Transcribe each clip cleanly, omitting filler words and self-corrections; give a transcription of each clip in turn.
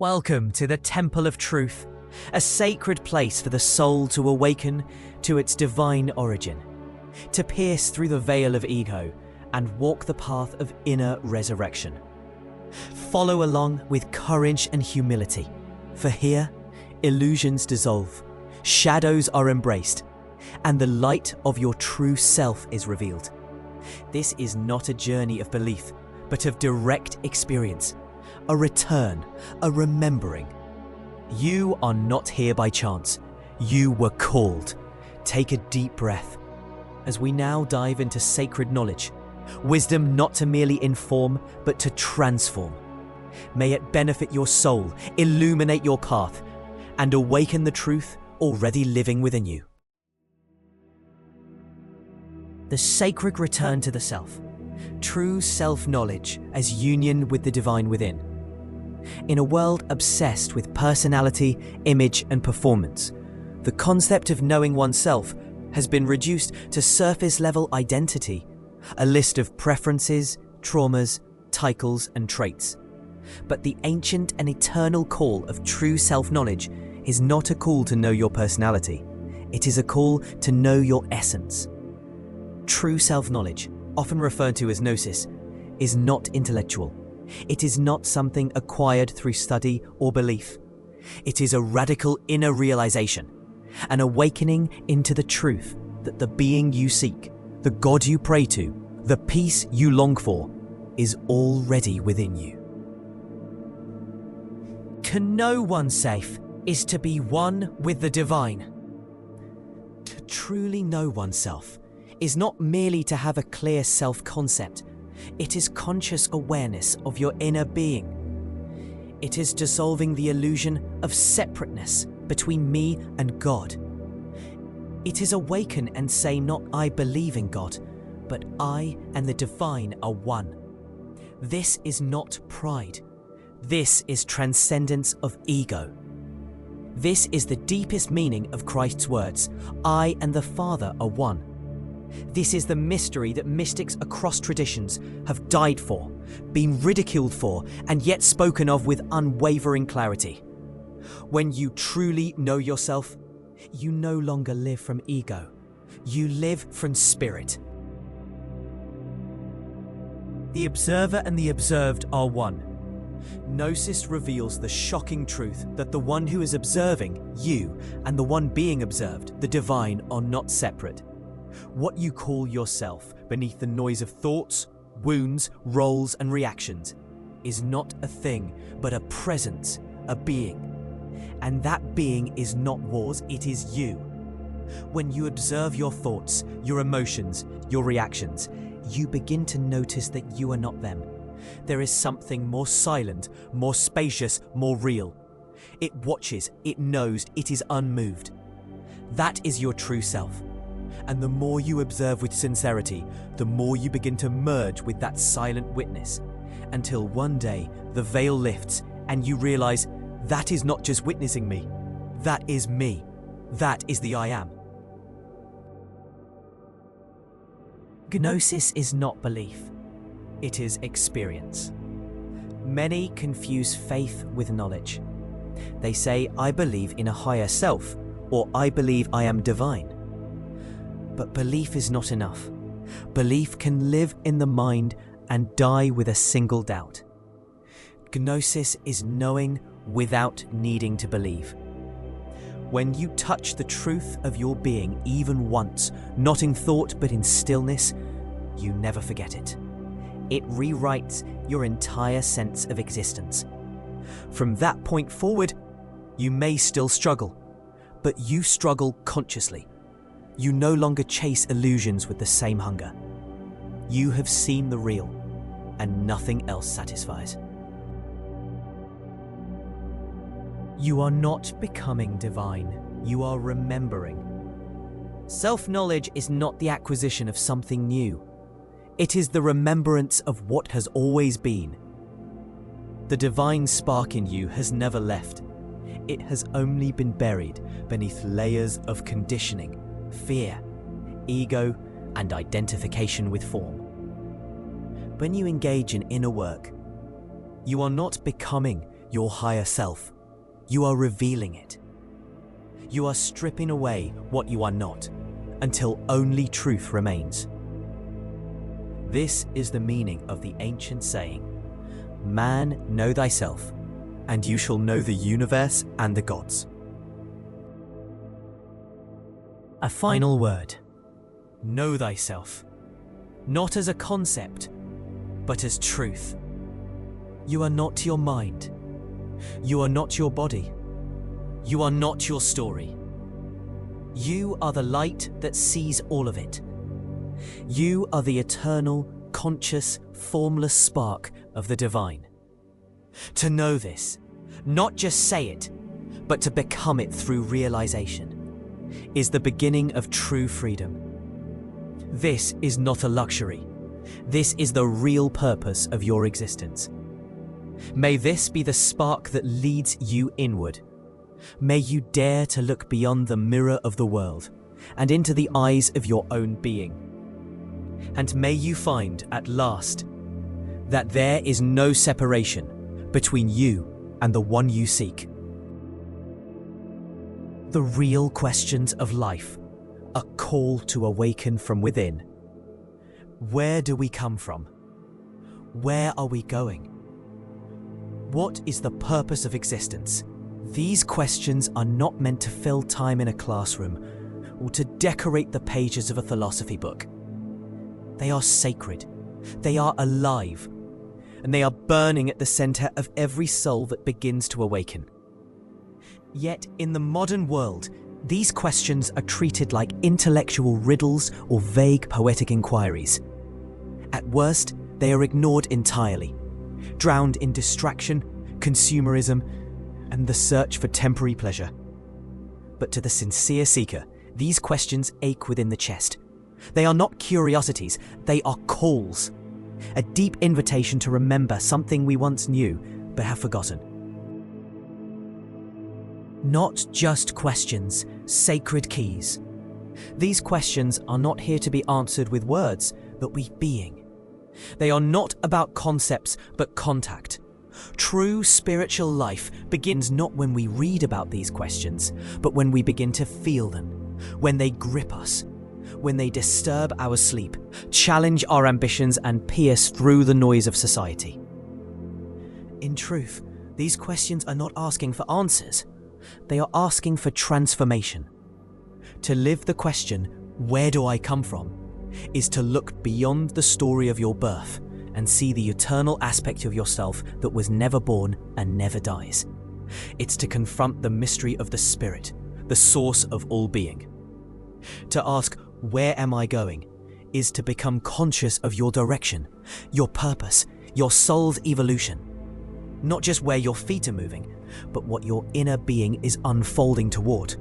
Welcome to the Temple of Truth, a sacred place for the soul to awaken to its divine origin, to pierce through the veil of ego and walk the path of inner resurrection. Follow along with courage and humility, for here, illusions dissolve, shadows are embraced, and the light of your true self is revealed. This is not a journey of belief, but of direct experience, a return, a remembering. You are not here by chance. You were called. Take a deep breath as we now dive into sacred knowledge, wisdom not to merely inform, but to transform. May it benefit your soul, illuminate your path, and awaken the truth already living within you. The sacred return to the self, true self-knowledge as union with the divine within. In a world obsessed with personality, image, and performance, the concept of knowing oneself has been reduced to surface-level identity, a list of preferences, traumas, titles, and traits. But the ancient and eternal call of true self-knowledge is not a call to know your personality. It is a call to know your essence. True self-knowledge, often referred to as gnosis, is not intellectual. It is not something acquired through study or belief. It is a radical inner realization, an awakening into the truth that the being you seek, the God you pray to, the peace you long for, is already within you. To know oneself is to be one with the divine. To truly know oneself is not merely to have a clear self-concept. It is conscious awareness of your inner being. It is dissolving the illusion of separateness between me and God. It is awaken and say not I believe in God, but I and the divine are one. This is not pride. This is transcendence of ego. This is the deepest meaning of Christ's words, I and the Father are one. This is the mystery that mystics across traditions have died for, been ridiculed for, and yet spoken of with unwavering clarity. When you truly know yourself, you no longer live from ego. You live from spirit. The observer and the observed are one. Gnosis reveals the shocking truth that the one who is observing, you, and the one being observed, the divine, are not separate. What you call yourself beneath the noise of thoughts, wounds, roles, and reactions is not a thing, but a presence, a being. And that being is not yours, it is you. When you observe your thoughts, your emotions, your reactions, you begin to notice that you are not them. There is something more silent, more spacious, more real. It watches, it knows, it is unmoved. That is your true self. And the more you observe with sincerity, the more you begin to merge with that silent witness, until one day the veil lifts and you realize that is not just witnessing me, that is me, that is the I am. Gnosis is not belief, it is experience. Many confuse faith with knowledge. They say, I believe in a higher self, or I believe I am divine. But belief is not enough. Belief can live in the mind and die with a single doubt. Gnosis is knowing without needing to believe. When you touch the truth of your being even once, not in thought but in stillness, you never forget it. It rewrites your entire sense of existence. From that point forward, you may still struggle, but you struggle consciously. You no longer chase illusions with the same hunger. You have seen the real, and nothing else satisfies. You are not becoming divine, you are remembering. Self-knowledge is not the acquisition of something new. It is the remembrance of what has always been. The divine spark in you has never left. It has only been buried beneath layers of conditioning, fear, ego, and identification with form. When you engage in inner work, you are not becoming, your higher self. You are revealing it. You are stripping away what you are not, until only truth remains. This is the meaning of the ancient saying, "Man, know thyself, and you shall know the universe and the gods." A final word. Know thyself, not as a concept, but as truth. You are not your mind. You are not your body. You are not your story. You are the light that sees all of it. You are the eternal, conscious, formless spark of the divine. To know this, not just say it, but to become it through realization, is the beginning of true freedom. This is not a luxury. This is the real purpose of your existence. May this be the spark that leads you inward. May you dare to look beyond the mirror of the world and into the eyes of your own being. And may you find at last that there is no separation between you and the one you seek. The real questions of life, a call to awaken from within. Where do we come from? Where are we going? What is the purpose of existence? These questions are not meant to fill time in a classroom or to decorate the pages of a philosophy book. They are sacred, they are alive, and they are burning at the center of every soul that begins to awaken. Yet in the modern world, these questions are treated like intellectual riddles or vague poetic inquiries. At worst, they are ignored entirely, drowned in distraction, consumerism, and the search for temporary pleasure. But to the sincere seeker, these questions ache within the chest. They are not curiosities, they are calls. A deep invitation to remember something we once knew but have forgotten. Not just questions, sacred keys. These questions are not here to be answered with words, but with being. They are not about concepts, but contact. True spiritual life begins not when we read about these questions, but when we begin to feel them, when they grip us, when they disturb our sleep, challenge our ambitions, and pierce through the noise of society. In truth, these questions are not asking for answers. They are asking for transformation. To live the question, "Where do I come from?" is to look beyond the story of your birth and see the eternal aspect of yourself that was never born and never dies. It's to confront the mystery of the spirit, the source of all being. To ask, "Where am I going?" is to become conscious of your direction, your purpose, your soul's evolution. Not just where your feet are moving, but what your inner being is unfolding toward.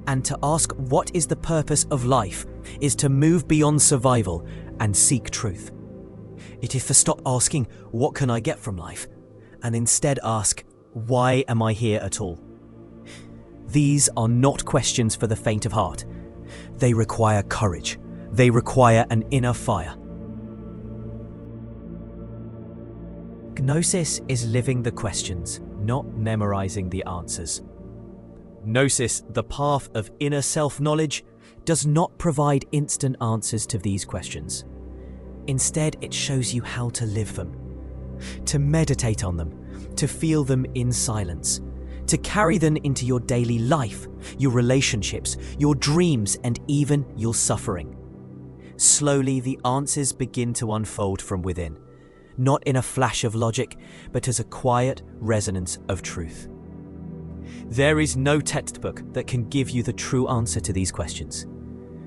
And to ask what is the purpose of life is to move beyond survival and seek truth. It is to stop asking, "What can I get from life?" and instead ask, "Why am I here at all?" These are not questions for the faint of heart. They require courage. They require an inner fire. Gnosis is living the questions, not memorizing the answers. Gnosis, the path of inner self-knowledge, does not provide instant answers to these questions. Instead, it shows you how to live them, to meditate on them, to feel them in silence, to carry them into your daily life, your relationships, your dreams, and even your suffering. Slowly, the answers begin to unfold from within, not in a flash of logic, but as a quiet resonance of truth. There is no textbook that can give you the true answer to these questions.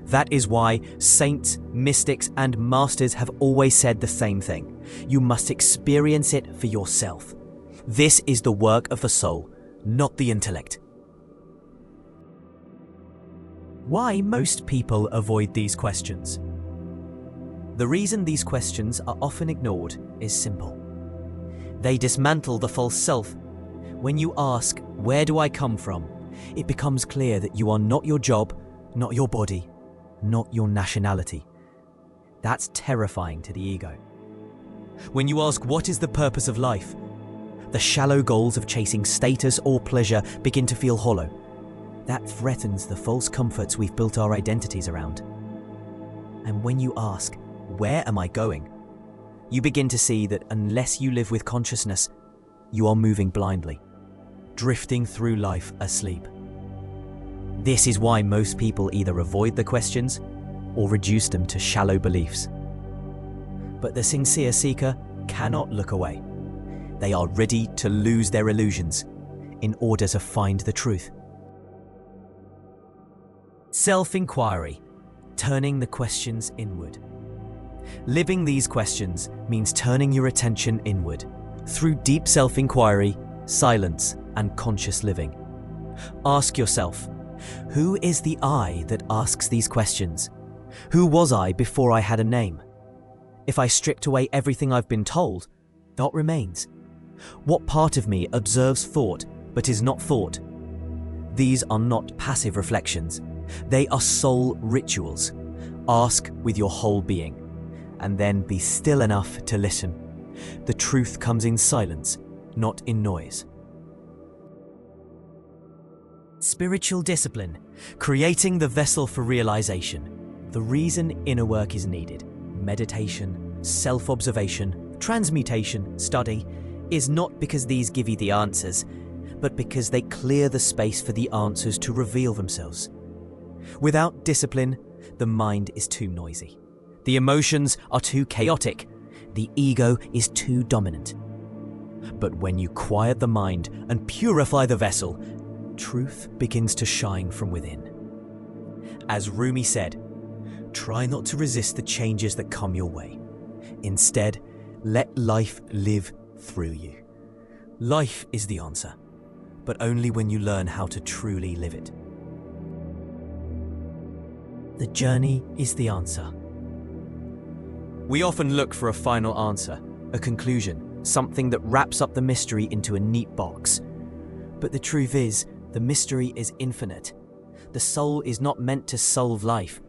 That is why saints, mystics, and masters have always said the same thing. You must experience it for yourself. This is the work of the soul, not the intellect. Why most people avoid these questions? The reason these questions are often ignored is simple. They dismantle the false self. When you ask, "Where do I come from?" it becomes clear that you are not your job, not your body, not your nationality. That's terrifying to the ego. When you ask, "What is the purpose of life?" The shallow goals of chasing status or pleasure begin to feel hollow. That threatens the false comforts we've built our identities around. And when you ask, "Where am I going?" you begin to see that unless you live with consciousness, you are moving blindly, drifting through life asleep. This is why most people either avoid the questions or reduce them to shallow beliefs. But the sincere seeker cannot look away. They are ready to lose their illusions in order to find the truth. Self-inquiry, turning the questions inward. Living these questions means turning your attention inward through deep self-inquiry, silence, and conscious living. Ask yourself, who is the I that asks these questions? Who was I before I had a name? If I stripped away everything I've been told, what remains? What part of me observes thought but is not thought? These are not passive reflections. They are soul rituals. Ask with your whole being, and then be still enough to listen. The truth comes in silence, not in noise. Spiritual discipline, creating the vessel for realization. The reason inner work is needed, meditation, self-observation, transmutation, study, is not because these give you the answers, but because they clear the space for the answers to reveal themselves. Without discipline, the mind is too noisy. The emotions are too chaotic. The ego is too dominant. But when you quiet the mind and purify the vessel, truth begins to shine from within. As Rumi said, try not to resist the changes that come your way. Instead, let life live through you. Life is the answer, but only when you learn how to truly live it. The journey is the answer. We often look for a final answer, a conclusion, something that wraps up the mystery into a neat box. But the truth is, the mystery is infinite. The soul is not meant to solve life.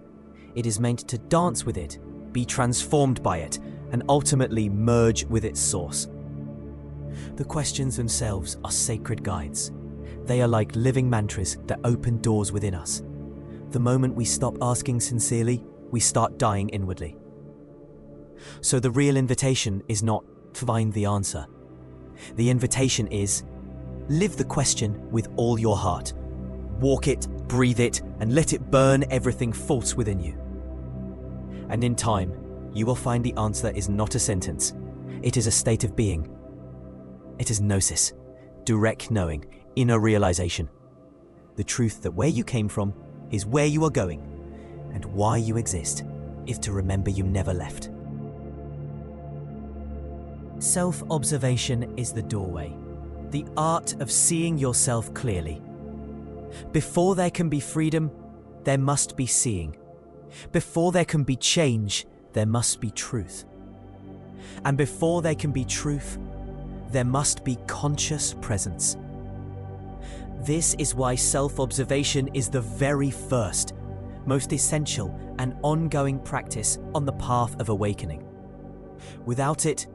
It is meant to dance with it, be transformed by it, and ultimately merge with its source. The questions themselves are sacred guides. They are like living mantras that open doors within us. The moment we stop asking sincerely, we start dying inwardly. So the real invitation is not find the answer. The invitation is live the question with all your heart. Walk it, breathe it, and let it burn everything false within you. And in time, you will find the answer is not a sentence. It is a state of being. It is gnosis, direct knowing, inner realization. The truth that where you came from is where you are going, and why you exist is to remember you never left. Self-observation is the doorway, the art of seeing yourself clearly. Before there can be freedom, there must be seeing. Before there can be change, there must be truth. And before there can be truth, there must be conscious presence. This is why self-observation is the very first, most essential and ongoing practice on the path of awakening. Without it,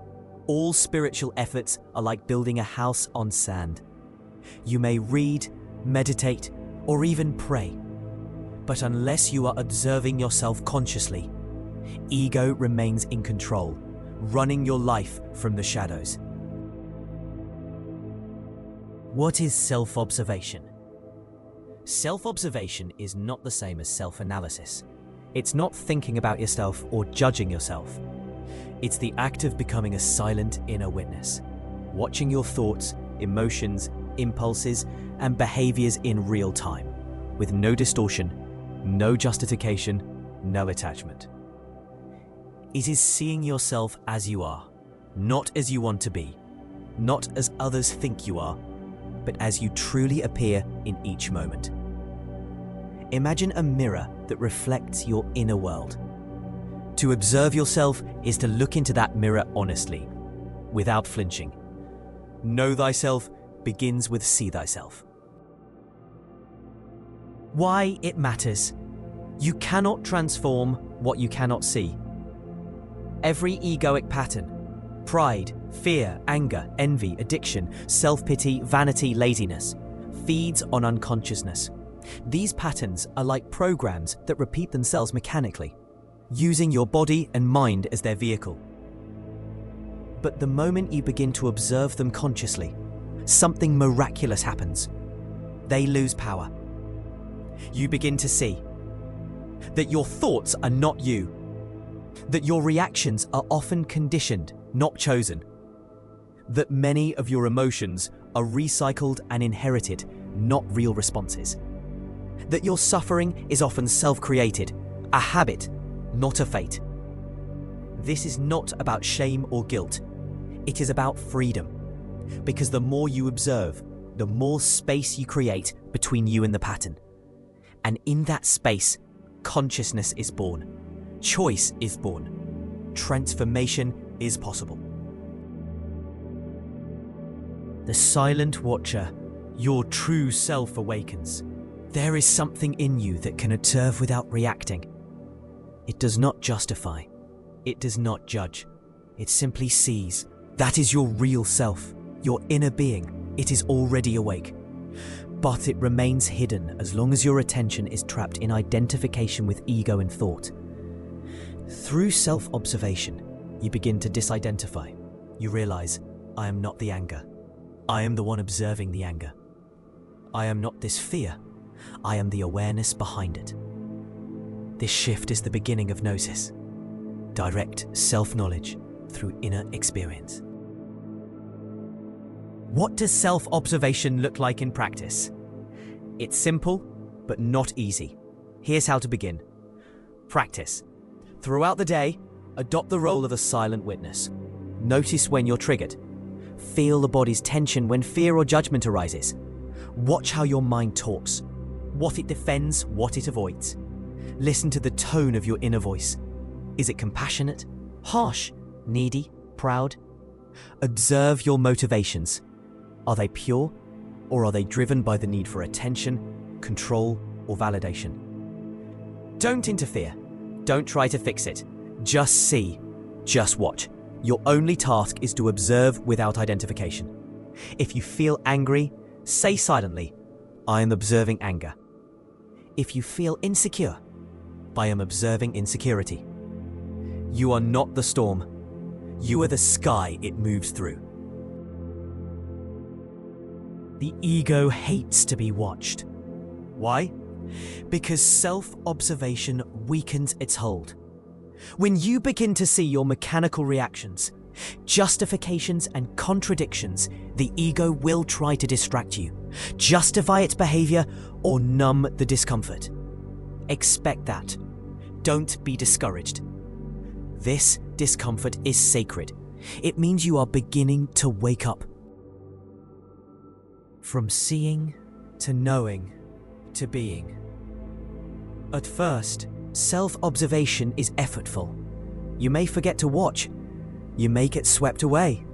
all spiritual efforts are like building a house on sand. You may read, meditate, or even pray, but unless you are observing yourself consciously, ego remains in control, running your life from the shadows. What is self-observation? Self-observation is not the same as self-analysis. It's not thinking about yourself or judging yourself. It's the act of becoming a silent inner witness, watching your thoughts, emotions, impulses, and behaviors in real time, with no distortion, no justification, no attachment. It is seeing yourself as you are, not as you want to be, not as others think you are, but as you truly appear in each moment. Imagine a mirror that reflects your inner world. To observe yourself is to look into that mirror honestly, without flinching. Know thyself begins with see thyself. Why it matters. You cannot transform what you cannot see. Every egoic pattern, pride, Fear, anger, envy, addiction, self-pity, vanity, laziness feeds on unconsciousness. These patterns are like programs that repeat themselves mechanically, using your body and mind as their vehicle. But the moment you begin to observe them consciously, something miraculous happens. They lose power. You begin to see that your thoughts are not you, that your reactions are often conditioned, not chosen, that many of your emotions are recycled and inherited, not real responses, that your suffering is often self-created, a habit, not a fate. This is not about shame or guilt. It is about freedom, because the more you observe, the more space you create between you and the pattern. And in that space, consciousness is born, choice is born, transformation is possible. The silent watcher, your true self awakens. There is something in you that can observe without reacting. It does not justify. It does not judge. It simply sees. That is your real self, your inner being. It is already awake. But it remains hidden as long as your attention is trapped in identification with ego and thought. Through self-observation, you begin to disidentify. You realize, I am not the anger. I am the one observing the anger. I am not this fear. I am the awareness behind it. This shift is the beginning of gnosis, direct self-knowledge through inner experience. What does self-observation look like in practice? It's simple, but not easy. Here's how to begin. Practice. Throughout the day, adopt the role of a silent witness. Notice when you're triggered. Feel the body's tension when fear or judgment arises. Watch how your mind talks, what it defends, what it avoids. Listen to the tone of your inner voice. Is it compassionate, harsh, needy, proud? Observe your motivations. Are they pure, or are they driven by the need for attention, control, or validation? Don't interfere. Don't try to fix it. Just see. Just watch. Your only task is to observe without identification. If you feel angry, say silently, I am observing anger. If you feel insecure, I am observing insecurity. You are not the storm. You are the sky it moves through. The ego hates to be watched. Why? Because self-observation weakens its hold. When you begin to see your mechanical reactions, justifications and contradictions, the ego will try to distract you, justify its behavior, or numb the discomfort. Expect that. Don't be discouraged. This discomfort is sacred. It means you are beginning to wake up. From seeing to knowing to being. At first, self-observation is effortful. You may forget to watch. You may get swept away.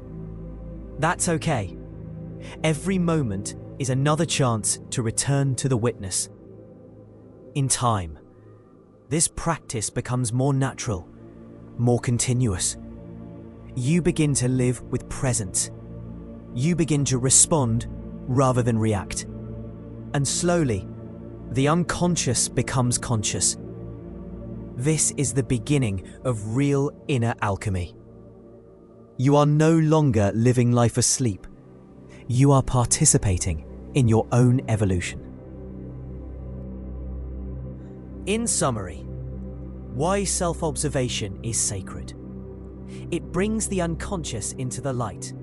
That's okay. Every moment is another chance to return to the witness. In time, this practice becomes more natural, more continuous. You begin to live with presence. You begin to respond rather than react. And slowly, the unconscious becomes conscious. This is the beginning of real inner alchemy. You are no longer living life asleep. You are participating in your own evolution. In summary, why self-observation is sacred. It brings the unconscious into the light.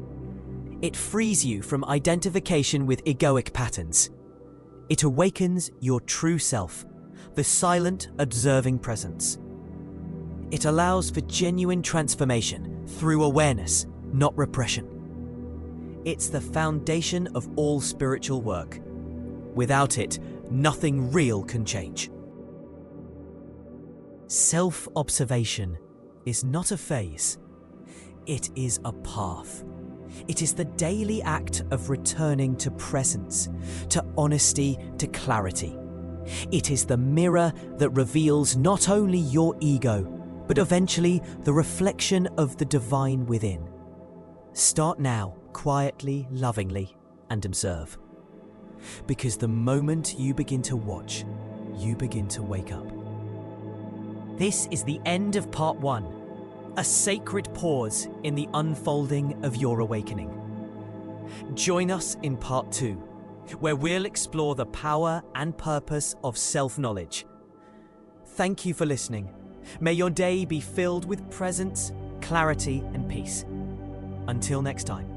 It frees you from identification with egoic patterns. It awakens your true self, the silent, observing presence. It allows for genuine transformation through awareness, not repression. It's the foundation of all spiritual work. Without it, nothing real can change. Self-observation is not a phase. It is a path. It is the daily act of returning to presence, to honesty, to clarity. It is the mirror that reveals not only your ego, but eventually the reflection of the divine within. Start now, quietly, lovingly, and observe. Because the moment you begin to watch, you begin to wake up. This is the end of part 1, a sacred pause in the unfolding of your awakening. Join us in part 2, where we'll explore the power and purpose of self-knowledge. Thank you for listening. May your day be filled with presence, clarity, and peace. Until next time.